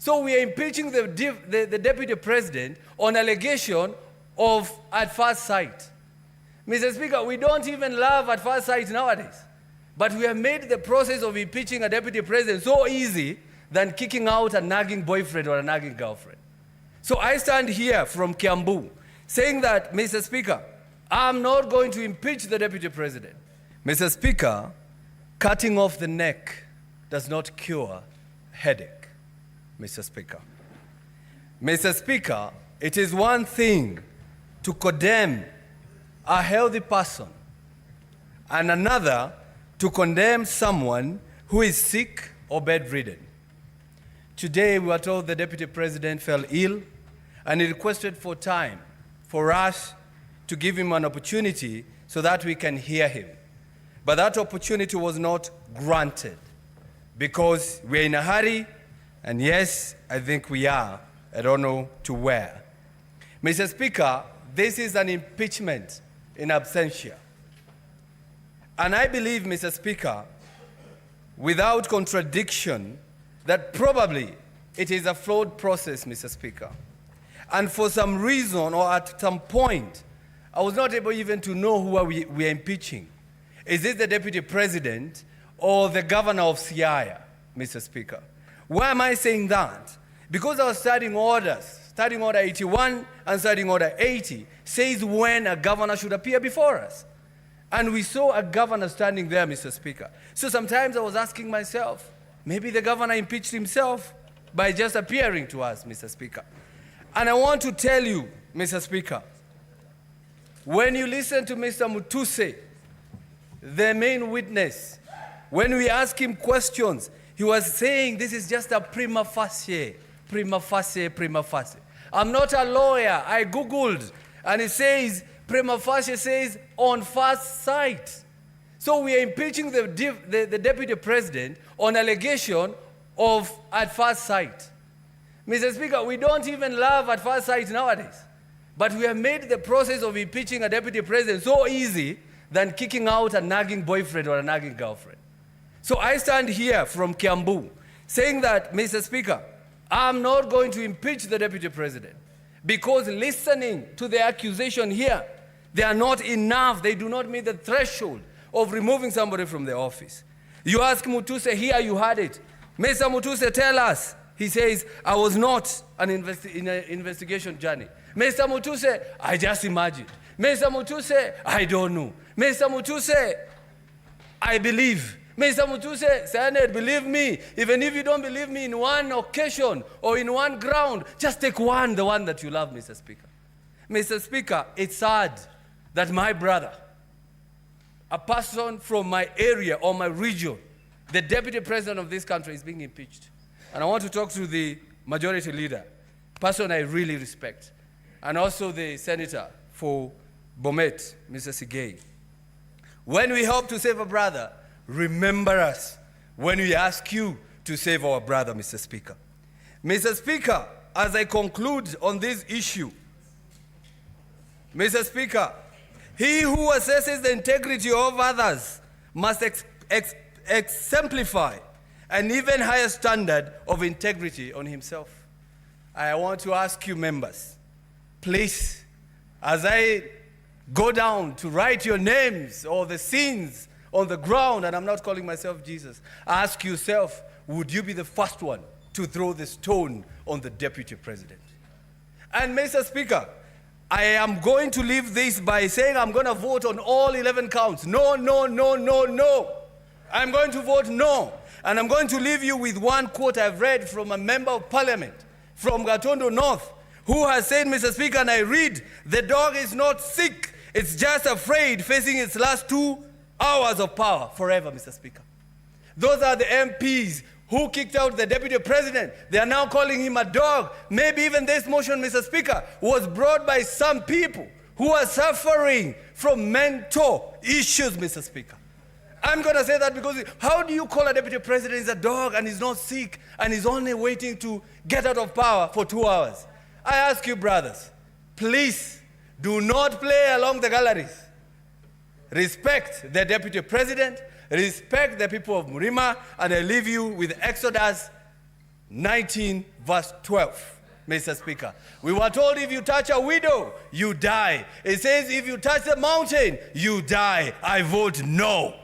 So we are impeaching the deputy president on allegation of at first sight. Mr. Speaker, we don't even love at first sight nowadays. But we have made the process of impeaching a deputy president so easy than kicking out a nagging boyfriend or a nagging girlfriend. So I stand here from Kiambu saying that, Mr. Speaker, I'm not going to impeach the deputy president. Mr. Speaker, cutting off the neck does not cure headache, Mr. Speaker. Mr. Speaker, it is one thing to condemn a healthy person and another to condemn someone who is sick or bedridden. Today, we were told the deputy president fell ill and he requested for time for us to give him an opportunity so that we can hear him. But that opportunity was not granted because we're in a hurry, and yes, I think we are. I don't know to where. Mr. Speaker, this is an impeachment in absentia. And I believe, Mr. Speaker, without contradiction, that probably it is a flawed process, Mr. Speaker. And for some reason or at some point, I was not able even to know who we are impeaching. Is it the deputy president or the governor of Siaya, Mr. Speaker? Why am I saying that? Because our standing orders, Standing Order 81 and Standing Order 80, says when a governor should appear before us. And we saw a governor standing there, Mr. Speaker. So sometimes I was asking myself, maybe the governor impeached himself by just appearing to us, Mr. Speaker. And I want to tell you, Mr. Speaker, when you listen to Mr. Mutuse, the main witness, when we ask him questions, he was saying this is just a prima facie, prima facie, prima facie. I'm not a lawyer. I Googled, and it says, prima facie says on first sight. So we are impeaching the deputy president on allegation of at first sight. Mr. Speaker, we don't even love at first sight nowadays. But we have made the process of impeaching a deputy president so easy than kicking out a nagging boyfriend or a nagging girlfriend. So I stand here from Kiambu saying that, Mr. Speaker, I'm not going to impeach the deputy president because listening to the accusation here, they are not enough. They do not meet the threshold of removing somebody from the office. You ask Mutuse, here you had it. Mr. Mutuse, tell us. He says, I was not in an investigation journey. Mr. Mutuse, I just imagined. Mr. Mutuse, I don't know. Mr. Mutuse, I believe. Mr. Mutuse, Senate, believe me. Even if you don't believe me in one occasion or in one ground, just take one, the one that you love, Mr. Speaker. Mr. Speaker, it's sad that my brother, a person from my area or my region, the deputy president of this country is being impeached. And I want to talk to the majority leader, person I really respect, and also the senator for Bomet, Mr. Sigei. When we help to save a brother, remember us when we ask you to save our brother, Mr. Speaker. Mr. Speaker, as I conclude on this issue, Mr. Speaker, he who assesses the integrity of others must exemplify an even higher standard of integrity on himself. I want to ask you members, please, as I go down to write your names or the sins on the ground, and I'm not calling myself Jesus, ask yourself, would you be the first one to throw the stone on the deputy president? And Mr. Speaker, I am going to leave this by saying I'm going to vote on all 11 counts. No, no, no, no, no. I'm going to vote no. And I'm going to leave you with one quote I've read from a member of parliament from Gatondo North, who has said, Mr. Speaker, and I read, the dog is not sick, it's just afraid, facing its last 2 hours of power forever, Mr. Speaker. Those are the MPs who kicked out the deputy president. They are now calling him a dog. Maybe even this motion, Mr. Speaker, was brought by some people who are suffering from mental issues, Mr. Speaker. I'm going to say that because how do you call a deputy president is a dog and he's not sick and he's only waiting to get out of power for 2 hours? I ask you, brothers, please do not play along the galleries. Respect the deputy president, respect the people of Murima, and I leave you with Exodus 19 verse 12, Mr. Speaker. We were told if you touch a widow, you die. It says if you touch the mountain, you die. I vote no.